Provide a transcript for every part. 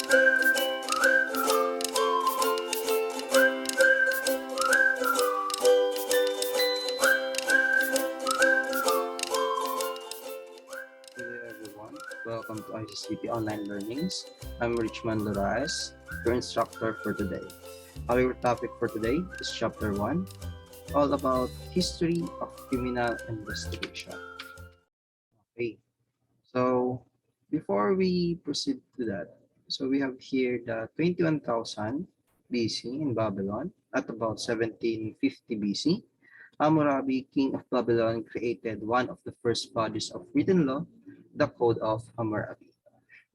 Everyone. Welcome to ICCP Online Learnings. I'm Richmond Loraez, your instructor for today. Our topic for today is Chapter 1, all about History of Criminal Investigation. Okay, so before we proceed to that, so we have here the 21,000 BC in Babylon at about 1750 BC. Hammurabi, king of Babylon, created one of the first bodies of written law, the Code of Hammurabi.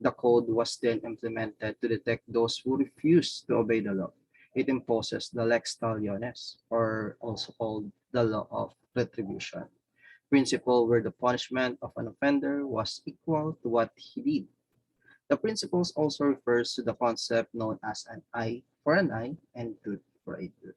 The code was then implemented to detect those who refused to obey the law. It imposes the lex talionis, or also called the law of retribution, principle where the punishment of an offender was equal to what he did. The principles also refers to the concept known as an eye for an eye and tooth for a tooth.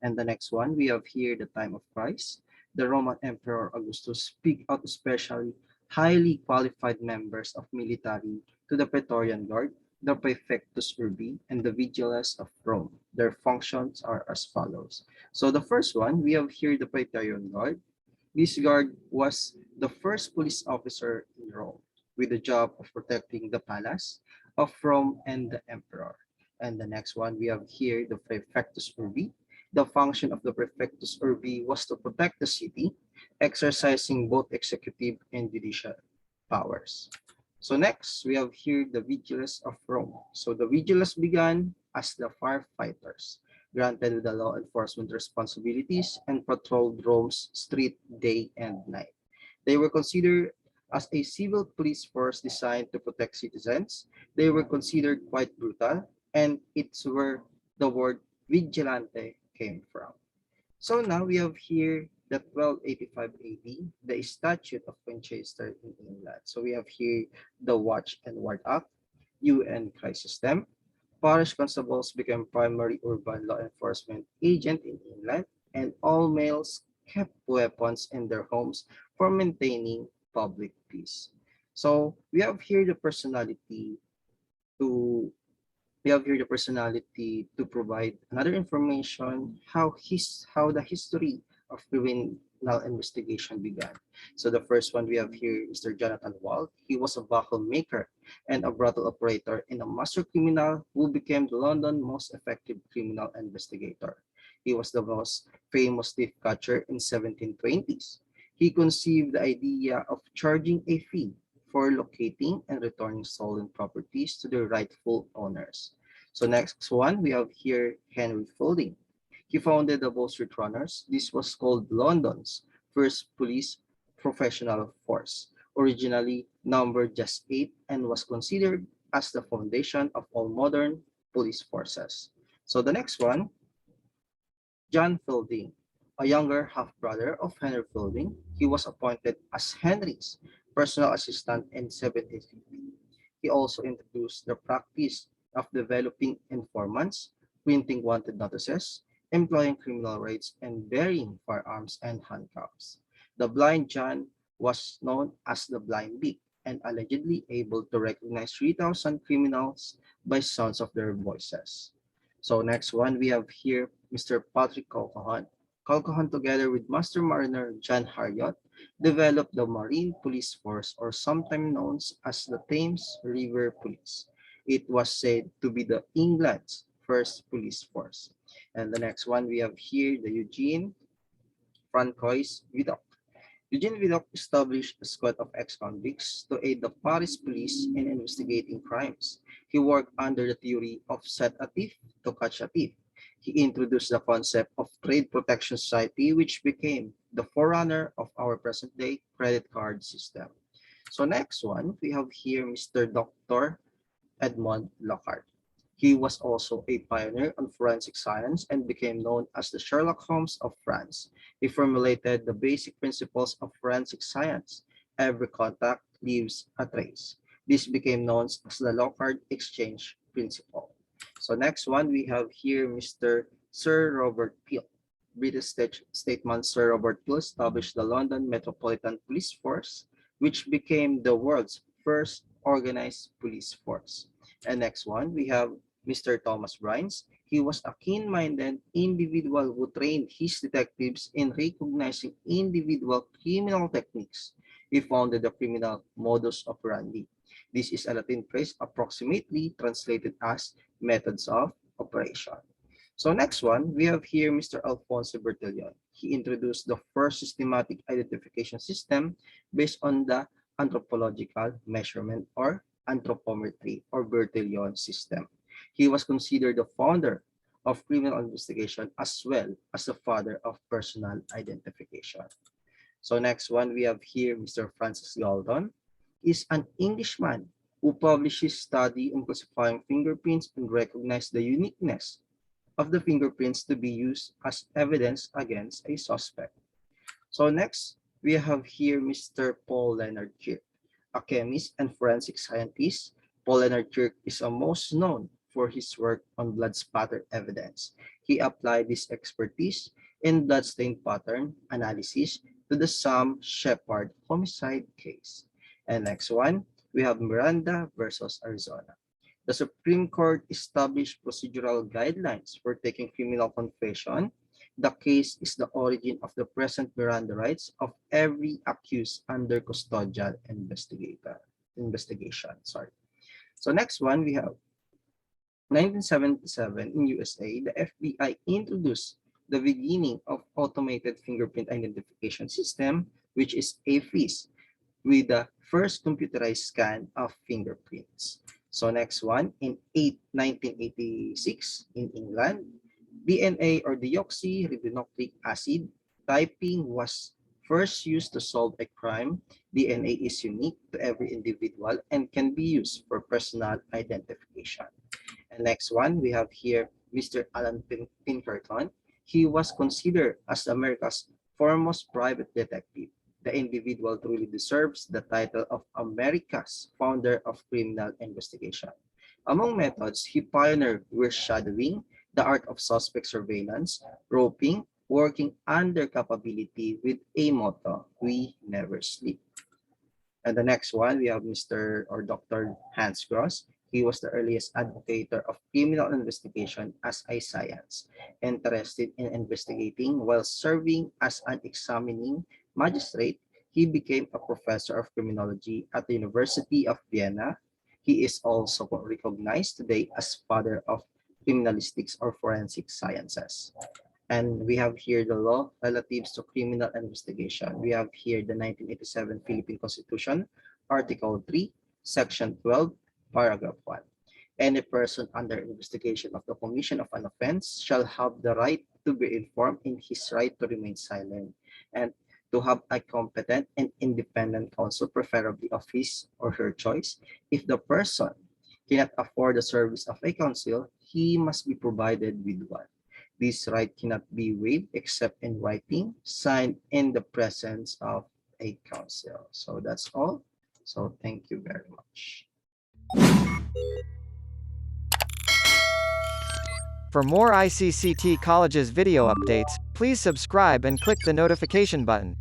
And the next one, we have here the time of Christ. The Roman Emperor Augustus picked out especially highly qualified members of military to the Praetorian Guard, the Praefectus Urbi, and the Vigiles of Rome. Their functions are as follows. So the first one, we have here the Praetorian Guard. This guard was the first police officer in Rome with the job of protecting the palace of Rome and the emperor. And the next one, we have here the Praefectus Urbi. The function of the Praefectus Urbi was to protect the city, exercising both executive and judicial powers. So next, we have here the Vigiles of Rome. So the Vigiles began as the firefighters, granted with the law enforcement responsibilities and patrolled Rome's street day and night. They were considered as a civil police force designed to protect citizens. They were considered quite brutal, and it's where the word vigilante came from. So now we have here the 1285 AD, the Statute of Winchester in England. So we have here the Watch and Ward Act, UN crisis system. Parish constables became primary urban law enforcement agent in England, and all males kept weapons in their homes for maintaining public peace. So we have here the personality to provide another information how the history of criminal investigation began. So the first one we have here, Mr. Jonathan Wald. He was a buckle maker and a brothel operator and a master criminal who became the London most effective criminal investigator. He was the most famous thief catcher in 1720s. He conceived the idea of charging a fee for locating and returning stolen properties to their rightful owners. So next one, we have here Henry Fielding. He founded the Bow Street Runners. This was called London's first police professional force, originally numbered just 8 and was considered as the foundation of all modern police forces. So the next one, John Fielding, a younger half-brother of Henry Fielding. He was appointed as Henry's personal assistant in 1750. He also introduced the practice of developing informants, printing wanted notices, employing criminal raids, and bearing firearms and handcuffs. The blind John was known as the Blind Beak and allegedly able to recognize 3,000 criminals by sounds of their voices. So next one, we have here Mr. Patrick Colquhoun. Colquhoun, together with Master Mariner John Harriot, developed the Marine Police Force, or sometimes known as the Thames River Police. It was said to be the England's first police force. And the next one, we have here the Eugene Francois Vidocq. Eugene Vidocq established a squad of ex-convicts to aid the Paris police in investigating crimes. He worked under the theory of set a thief to catch a thief. He introduced the concept of Trade Protection Society, which became the forerunner of our present-day credit card system. So next one, we have here Mr. Dr. Edmond Lockhart. He was also a pioneer on forensic science and became known as the Sherlock Holmes of France. He formulated the basic principles of forensic science. Every contact leaves a trace. This became known as the Lockhart exchange principle. So next one, we have here Mr. Sir Robert Peel. British statesman Sir Robert Peel established the London Metropolitan Police Force, which became the world's first organized police force. And next one, we have Mr. Thomas Byrnes. He was a keen-minded individual who trained his detectives in recognizing individual criminal techniques. He founded the criminal modus operandi. This is a Latin phrase approximately translated as methods of operation. So next one, we have here Mr. Alfonso Bertillon. He introduced the first systematic identification system based on the anthropological measurement or anthropometry or Bertillon system. He was considered the founder of criminal investigation as well as the father of personal identification. So next one, we have here Mr. Francis Galton. Is an Englishman who published his study on classifying fingerprints and recognized the uniqueness of the fingerprints to be used as evidence against a suspect. So next, we have here Mr. Paul Leonard Kirk, a chemist and forensic scientist. Paul Leonard Kirk is most known for his work on blood spatter evidence. He applied this expertise in bloodstain pattern analysis to the Sam Shepard homicide case. And next one, we have Miranda versus Arizona. The Supreme Court established procedural guidelines for taking criminal confession. The case is the origin of the present Miranda rights of every accused under custodial investigation. So next one, we have 1977 in USA, the FBI introduced the beginning of automated fingerprint identification system, which is AFIS, with the first computerized scan of fingerprints. So next one, in 1986 in England, DNA or deoxyribonucleic acid typing was first used to solve a crime. DNA is unique to every individual and can be used for personal identification. And next one, we have here Mr. Allan Pinkerton. He was considered as America's foremost private detective. The individual truly deserves the title of America's founder of criminal investigation. Among methods, he pioneered were shadowing, the art of suspect surveillance, roping, working under capability with a motto, we never sleep. And the next one, we have Mr. or Dr. Hans Gross. He was the earliest advocate of criminal investigation as a science, interested in investigating while serving as an examining magistrate. He became a professor of criminology at the University of Vienna. He is also recognized today as father of criminalistics or forensic sciences. And we have here the law relatives to criminal investigation. We have here the 1987 Philippine Constitution, Article 3, Section 12, Paragraph 1. Any person under investigation of the commission of an offense shall have the right to be informed in his right to remain silent and to have a competent and independent counsel, preferably of his or her choice. If the person cannot afford the service of a counsel, he must be provided with one. This right cannot be waived except in writing, signed in the presence of a counsel. So that's all. So thank you very much. For more ICCT College's video updates, please subscribe and click the notification button.